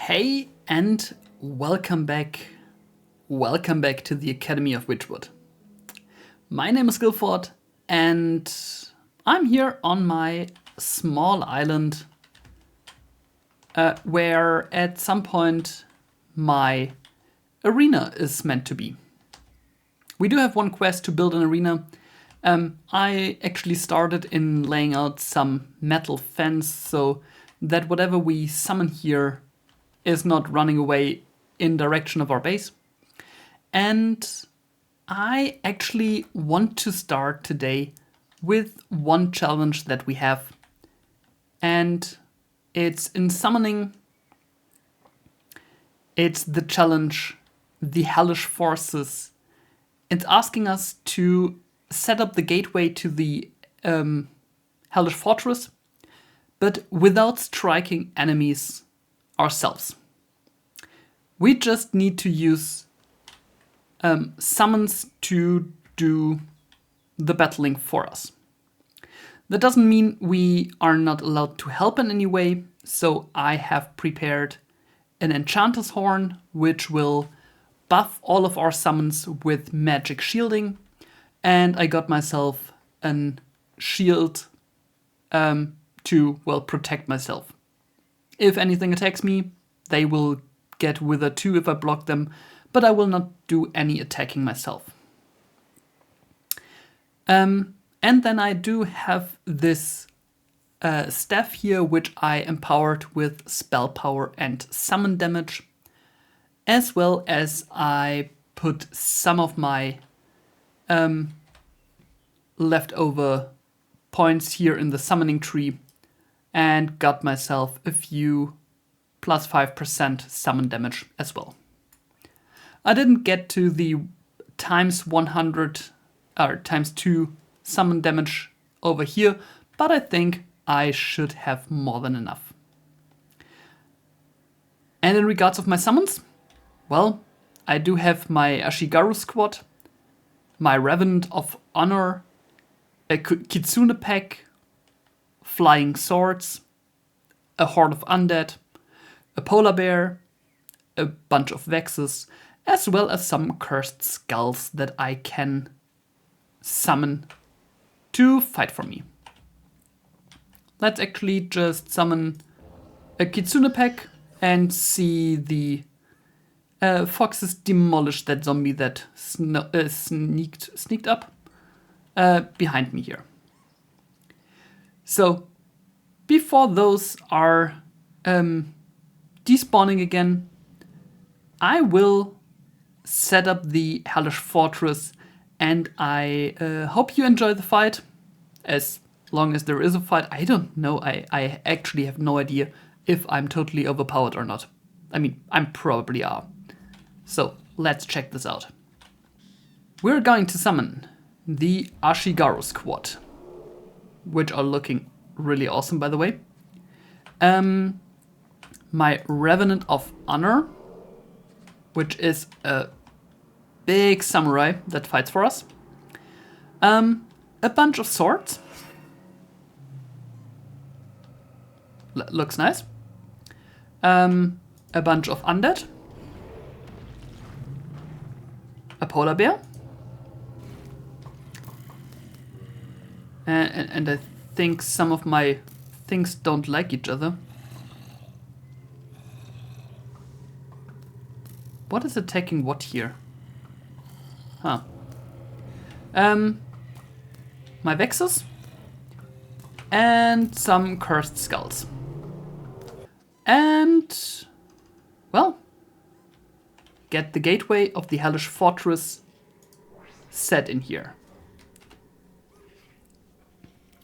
Hey and welcome back. Welcome back to the Academy of Witchwood. My name is Guilford and I'm here on my small island where at some point my arena is meant to be. We do have one quest to build an arena. I actually started in laying out some metal fence so that whatever we summon here is not running away in direction of our base. And I actually want to start today with one challenge that we have. And it's in summoning. It's the challenge, the Hellish Forces. It's asking us to set up the gateway to the Hellish Fortress, but without striking enemies ourselves. We just need to use summons to do the battling for us. That doesn't mean we are not allowed to help in any way, so I have prepared an Enchanter's Horn, which will buff all of our summons with magic shielding, and I got myself a shield to, well, protect myself. If anything attacks me, they will get Wither 2 if I block them, but I will not do any attacking myself. And then I do have this staff here, which I empowered with spell power and summon damage, as well as I put some of my leftover points here in the summoning tree and got myself a few plus 5% summon damage as well. I didn't get to the times 100 or times 2 summon damage over here, but I think I should have more than enough. And in regards of my summons, well, I do have my Ashigaru squad, my Revenant of Honor, a Kitsune pack, flying swords, a horde of undead, a polar bear, a bunch of vexes, as well as some cursed skulls that I can summon to fight for me. Let's actually just summon a Kitsune pack and see the foxes demolish that zombie that sneaked up behind me here. So before those are despawning again, I will set up the Hellish Fortress, and I hope you enjoy the fight, as long as there is a fight. I don't know, I actually have no idea if I'm totally overpowered or not. I mean, I probably are. So let's check this out. We're going to summon the Ashigaru squad, which are looking really awesome, by the way. My Revenant of Honor, which is a big samurai that fights for us. A bunch of swords. Looks nice. A bunch of undead. A polar bear. And I think some of my things don't like each other. What is attacking what here? Huh. My Vexus. And some cursed skulls. And, well, get the gateway of the Hellish Fortress set in here.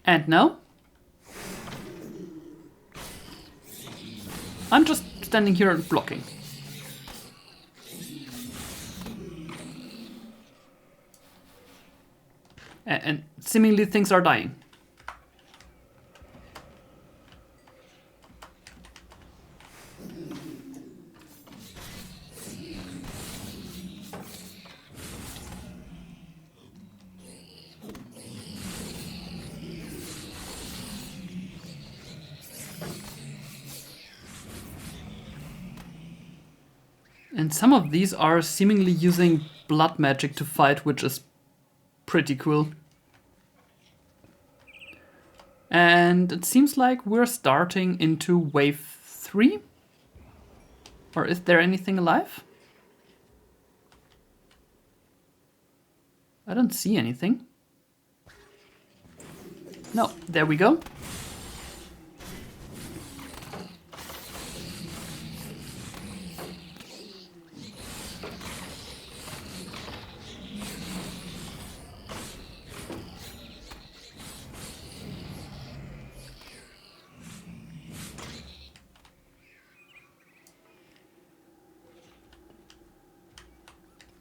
And now, I'm just standing here and blocking. And seemingly things are dying. And some of these are seemingly using blood magic to fight, which is pretty cool. And it seems like we're starting into wave 3. Or is there anything alive? I don't see anything. No, there we go.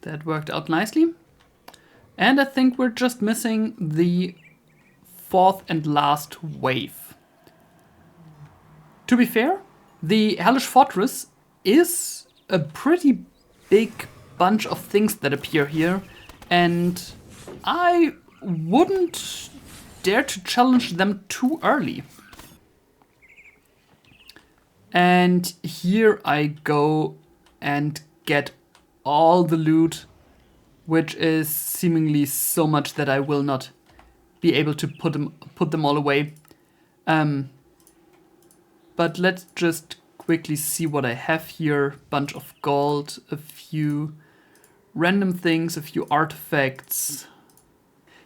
That worked out nicely. And I think we're just missing the 4th and last wave. To be fair, the Hellish Fortress is a pretty big bunch of things that appear here, and I wouldn't dare to challenge them too early. And here I go and get all the loot, which is seemingly so much that I will not be able to put them all away. But let's just quickly see what I have here. Bunch of gold, a few random things, a few artifacts.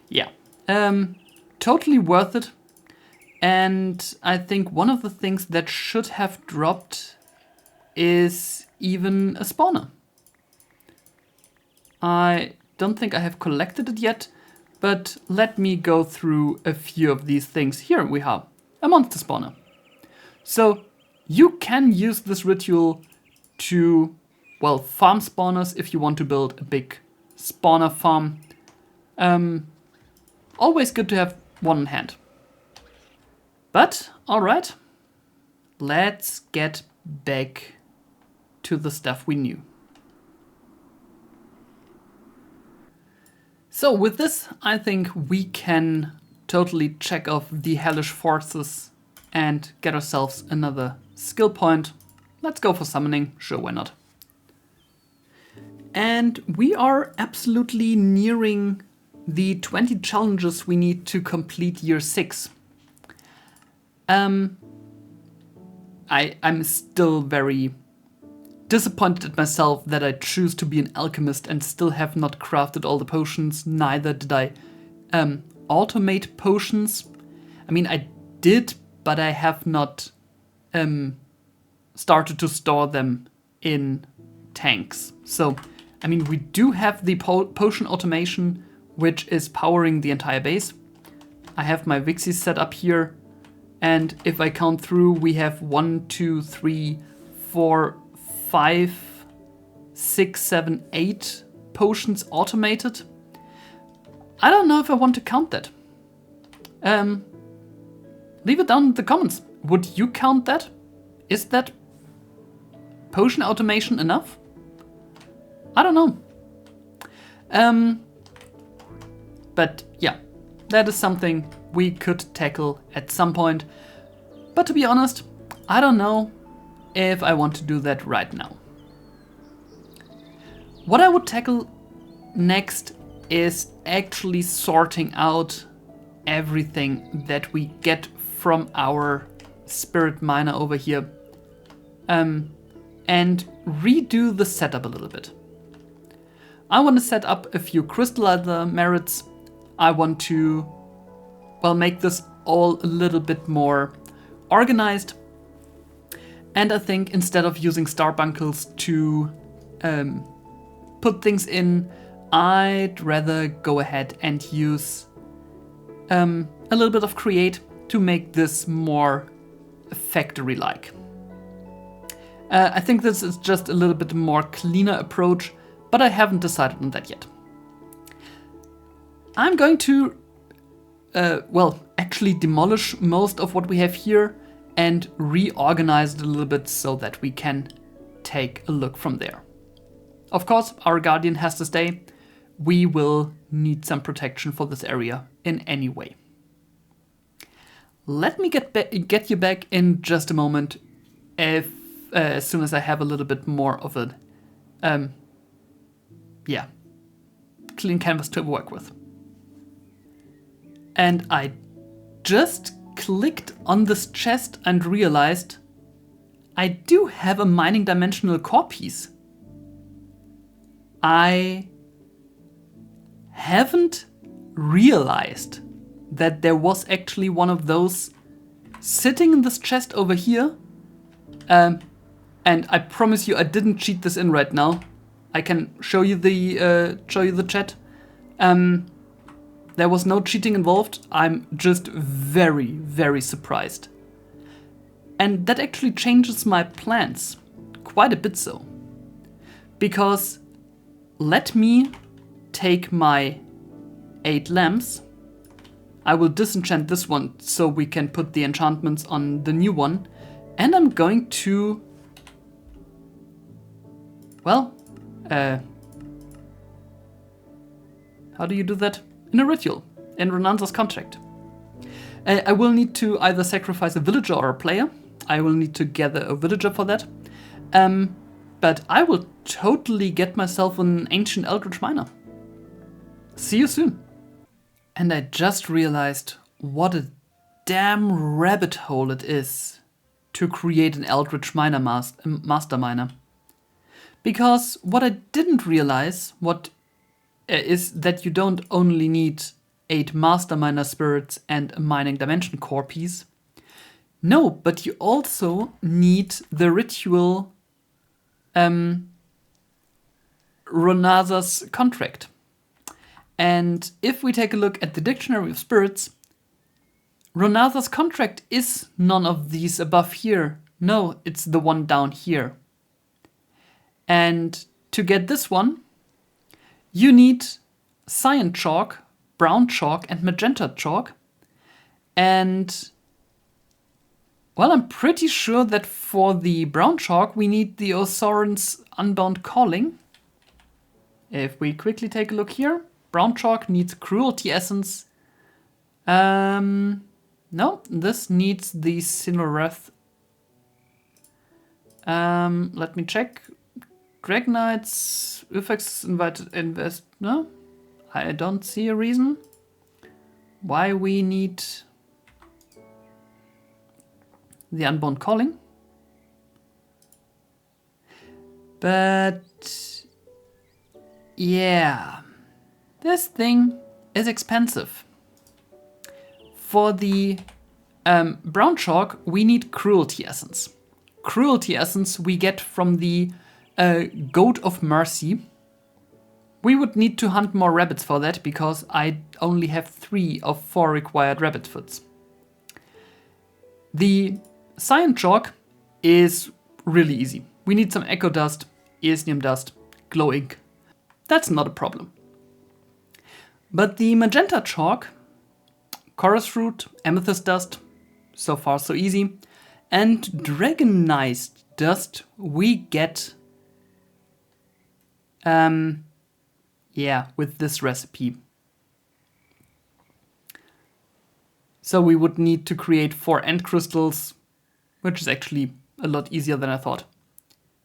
Yeah, totally worth it. And I think one of the things that should have dropped is even a spawner. I don't think I have collected it yet, but let me go through a few of these things. Here we have a monster spawner. So you can use this ritual to, well, farm spawners if you want to build a big spawner farm. Always good to have one in hand. But, alright, let's get back to the stuff we knew. So with this, I think we can totally check off the Hellish Forces and get ourselves another skill point. Let's go for summoning, sure, why not. And we are absolutely nearing the 20 challenges we need to complete year 6. I'm still very disappointed at myself that I choose to be an alchemist and still have not crafted all the potions. Neither did I automate potions. I mean, I did, but I have not started to store them in tanks. So, I mean, we do have the potion automation, which is powering the entire base. I have my Vixies set up here. And if I count through, we have 1, 2, 3, 4, 5, 6, 7, 8 potions automated. I don't know if I want to count that. Leave it down in the comments. Would you count that? Is that potion automation enough? I don't know. But yeah, that is something we could tackle at some point. But to be honest, I don't know if I want to do that right now. What I would tackle next is actually sorting out everything that we get from our spirit miner over here, and redo the setup a little bit. I want to set up a few crystallizer merits. I want to, well, make this all a little bit more organized. And I think instead of using starbuckles to put things in, I'd rather go ahead and use a little bit of create to make this more factory-like. I think this is just a little bit more cleaner approach, but I haven't decided on that yet. I'm going to, well, actually demolish most of what we have here and reorganize it a little bit so that we can take a look from there. Of course, our guardian has to stay. We will need some protection for this area in any way. Let me get you back in just a moment, as soon as I have a little bit more of a yeah, clean canvas to work with. And I just clicked on this chest and realized I do have a mining dimensional core piece. I haven't realized that there was actually one of those sitting in this chest over here. And I promise you I didn't cheat this in right now. I can show you the chat. There was no cheating involved. I'm just very, very surprised. And that actually changes my plans. Quite a bit so. Because let me take my 8 lamps. I will disenchant this one so we can put the enchantments on the new one. And I'm going to... Well, how do you do that? In a ritual, in Renanza's contract. I will need to either sacrifice a villager or a player. I will need to gather a villager for that. But I will totally get myself an ancient eldritch miner. See you soon. And I just realized what a damn rabbit hole it is to create an eldritch miner master miner. Because what I didn't realize is that you don't only need 8 master miner spirits and a mining dimension core piece. No, but you also need the ritual Ronaza's contract. And if we take a look at the Dictionary of Spirits, Ronaza's contract is none of these above here. No, it's the one down here. And to get this one, you need cyan chalk, brown chalk, and magenta chalk. And, well, I'm pretty sure that for the brown chalk, we need the Osoran's Unbound Calling. If we quickly take a look here, brown chalk needs Cruelty Essence. No, this needs the Sinnorath. Let me check. Dragonites, Ufex invited invest. No, I don't see a reason why we need the Unbound Calling. But yeah, this thing is expensive. For the brown chalk, we need Cruelty Essence. Cruelty Essence we get from the Goat of Mercy. We would need to hunt more rabbits for that because I only have 3 of 4 required rabbit foods. The cyan chalk is really easy. We need some echo dust, eosnium dust, glow ink. That's not a problem. But the magenta chalk, chorus fruit, amethyst dust, so far so easy, and dragonized dust we get with this recipe. So we would need to create 4 end crystals, which is actually a lot easier than I thought.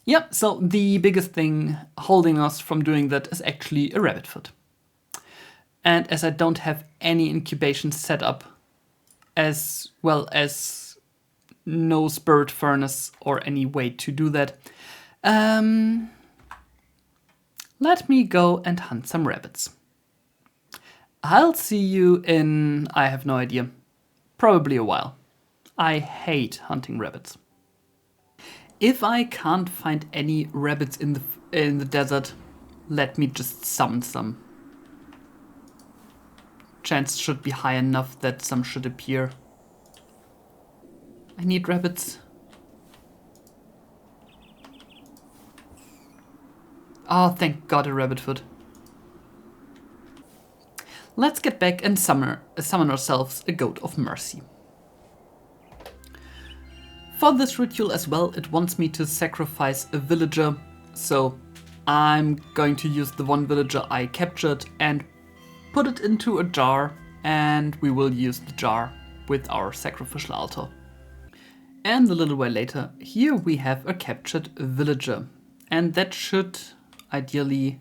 Yeah, so the biggest thing holding us from doing that is actually a rabbit foot. And as I don't have any incubation set up, as well as no spirit furnace or any way to do that, let me go and hunt some rabbits. I'll see you in, I have no idea, probably a while. I hate hunting rabbits. If I can't find any rabbits in the desert, let me just summon some. Chance should be high enough that some should appear. I need rabbits. Oh, thank God, a rabbit foot. Let's get back and summon ourselves a Goat of Mercy. For this ritual as well, it wants me to sacrifice a villager, so I'm going to use the one villager I captured and put it into a jar, and we will use the jar with our sacrificial altar. And a little while later, here we have a captured villager, and that should ideally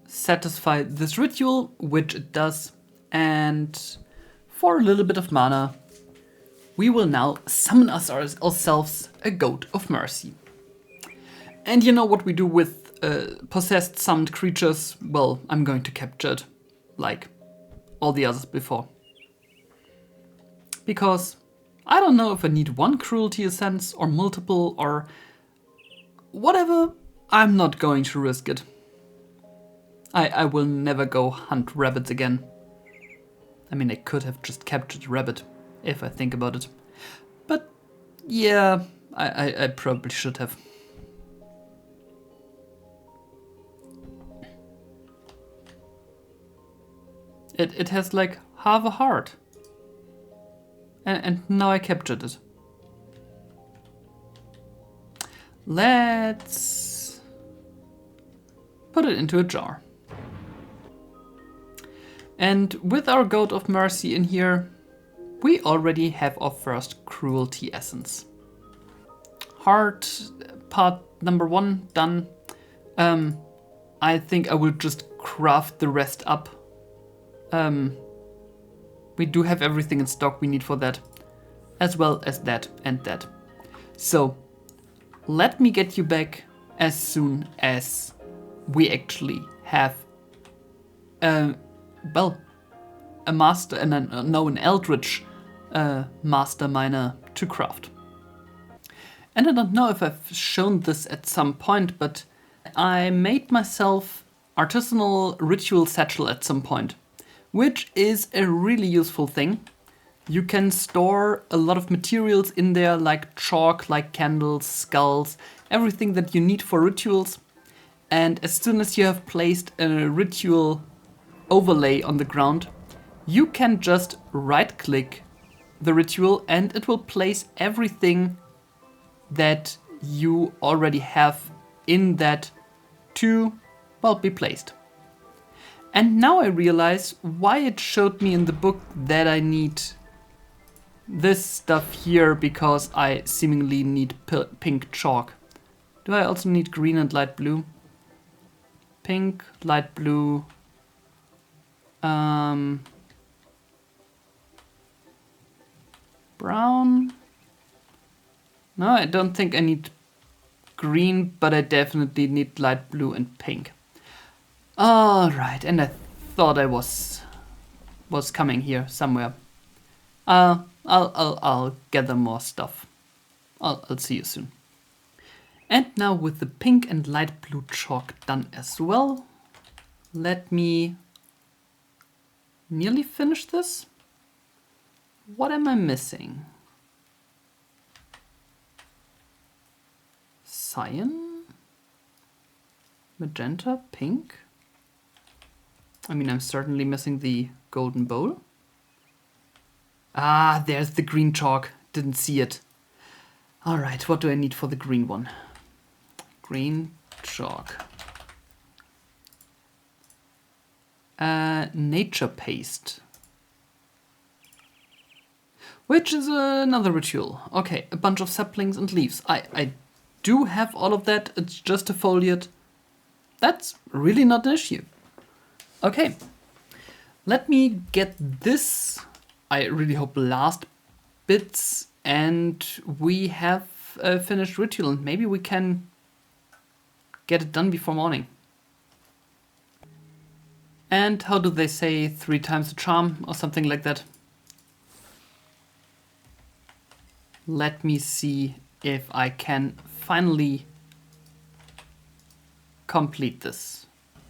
satisfy this ritual, which it does. And for a little bit of mana, we will now summon ourselves a Goat of Mercy. And you know what we do with possessed summoned creatures? Well, I'm going to capture it, like all the others before. Because I don't know if I need one cruelty essence or multiple or whatever. I'm not going to risk it. I will never go hunt rabbits again. I mean, I could have just captured a rabbit, if I think about it. But yeah, I probably should have. It has like half a heart. And now I captured it. Let's put it into a jar. And with our Goat of Mercy in here, we already have our first cruelty essence. Heart part number 1 done. I think I will just craft the rest up. We do have everything in stock we need for that, as well as that and that. So let me get you back as soon as we actually have well, a master and an eldritch master miner to craft. And I don't know if I've shown this at some point, but I made myself artisanal ritual satchel at some point, which is a really useful thing. You can store a lot of materials in there, like chalk, like candles, skulls, everything that you need for rituals. And as soon as you have placed a ritual overlay on the ground, you can just right-click the ritual and it will place everything that you already have in that to, well, be placed. And now I realize why it showed me in the book that I need this stuff here, because I seemingly need pink chalk. Do I also need green and light blue? Pink, light blue. Brown. No, I don't think I need green, but I definitely need light blue and pink. All right, and I thought I was coming here somewhere. I'll gather more stuff. I'll see you soon. And now with the pink and light blue chalk done as well, let me nearly finish this. What am I missing? Cyan? Magenta? Pink? I mean, I'm certainly missing the golden bowl. Ah, there's the green chalk. Didn't see it. All right, what do I need for the green one? Green chalk. Nature paste. Which is another ritual. Okay, a bunch of saplings and leaves. I do have all of that. It's just a foliate. That's really not an issue. Okay, let me get this, I really hope, last bits, and we have a finished ritual, and maybe we can get it done before morning. And how do they say 3 times the charm or something like that? Let me see if I can finally complete this.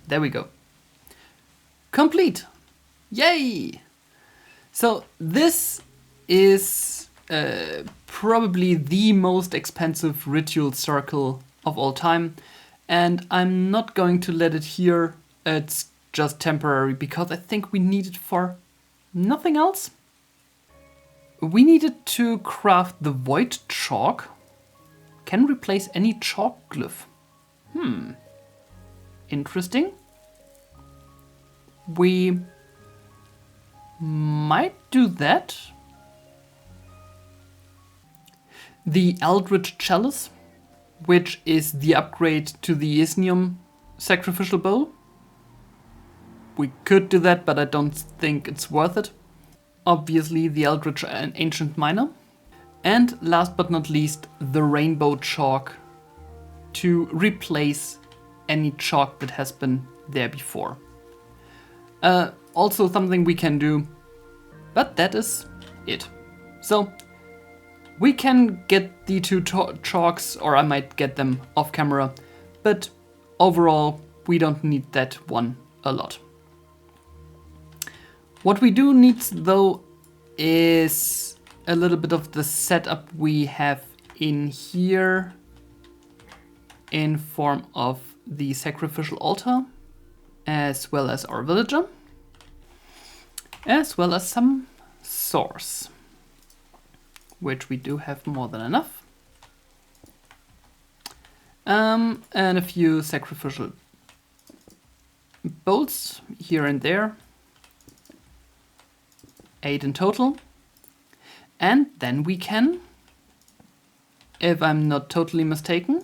There we go. Complete! Yay! So this is probably the most expensive ritual circle of all time, and I'm not going to let it here. It's just temporary because I think we need it for nothing else. We needed to craft the void chalk. Can replace any chalk glyph. Interesting. We might do that. The Eldritch Chalice. which is the upgrade to the Isnium sacrificial bowl. We could do that, but I don't think it's worth it. Obviously, the Eldritch Ancient Miner. And last but not least, the Rainbow Chalk to replace any chalk that has been there before. Also something we can do, but that is it. So we can get the two chalks, or I might get them off camera, but overall we don't need that one a lot. What we do need though is a little bit of the setup we have in here in form of the sacrificial altar, as well as our villager, as well as some swords, which we do have more than enough, and a few sacrificial bolts here and there, 8 in total, and then we can, if I'm not totally mistaken,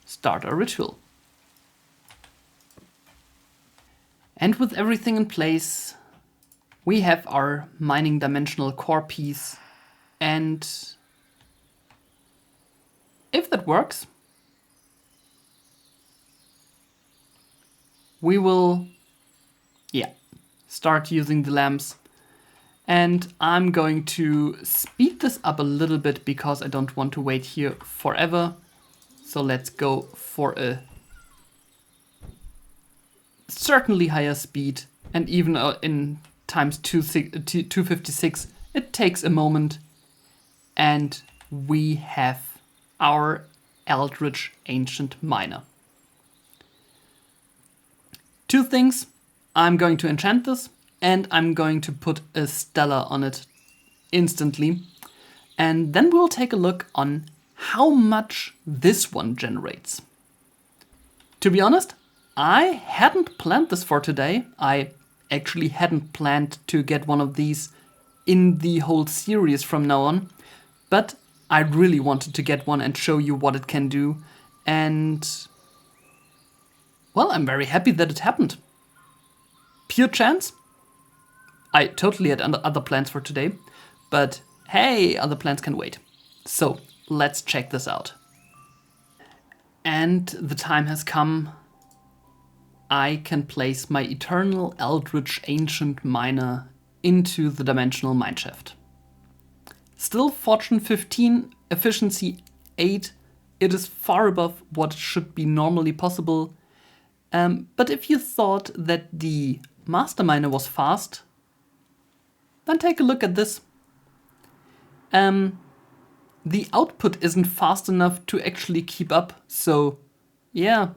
start our ritual. And with everything in place, we have our mining dimensional core piece, and if that works, we will, start using the lamps. And I'm going to speed this up a little bit because I don't want to wait here forever. So let's go for a certainly higher speed, and even in times 256, it takes a moment, and we have our Eldritch Ancient Miner. Two things: I'm going to enchant this, and I'm going to put a stellar on it instantly, and then we'll take a look on how much this one generates. To be honest, I hadn't planned this for today. I actually hadn't planned to get one of these in the whole series from now on, but I really wanted to get one and show you what it can do, and well, I'm very happy that it happened. Pure chance? I totally had other plans for today, but hey, other plans can wait. So let's check this out. And the time has come. I can place my Eternal Eldritch Ancient Miner into the Dimensional Mineshaft. Still Fortune 15, Efficiency 8. It is far above what should be normally possible. But if you thought that the Master Miner was fast, then take a look at this. The output isn't fast enough to actually keep up, so yeah,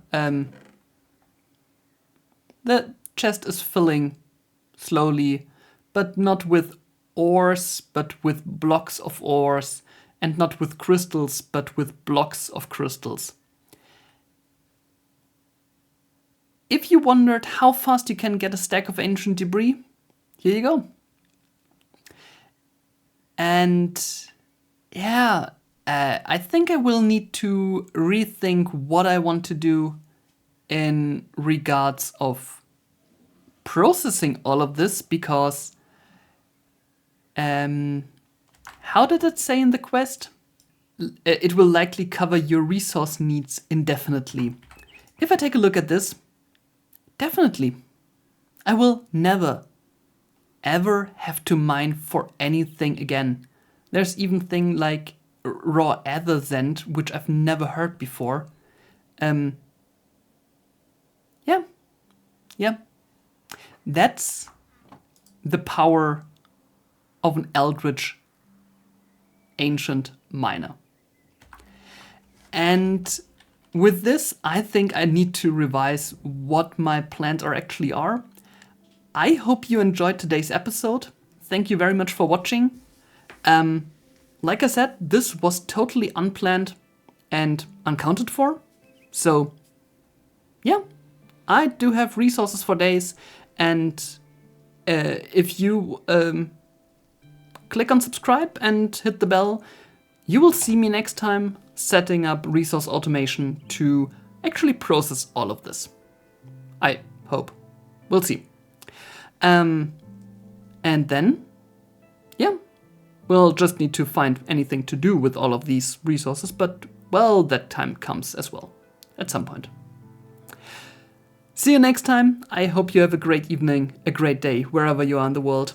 the chest is filling slowly, but not with ores, but with blocks of ores, and not with crystals, but with blocks of crystals. If you wondered how fast you can get a stack of ancient debris, here you go. And yeah, I think I will need to rethink what I want to do in regards of processing all of this, because how did it say in the quest? It will likely cover your resource needs indefinitely. If I take a look at this, definitely, I will never, ever have to mine for anything again. There's even thing like raw ether zend, which I've never heard before. Yeah. That's the power of an Eldritch Ancient Miner. And with this, I think I need to revise what my plans actually are. I hope you enjoyed today's episode. Thank you very much for watching. Like I said, this was totally unplanned and uncounted for. So, yeah, I do have resources for days. And if you click on subscribe and hit the bell, you will see me next time setting up resource automation to actually process all of this. I hope. We'll see. And then, yeah, we'll just need to find anything to do with all of these resources, but, well, that time comes as well, at some point. See you next time. I hope you have a great evening, a great day, wherever you are in the world.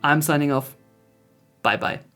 I'm signing off. Bye-bye.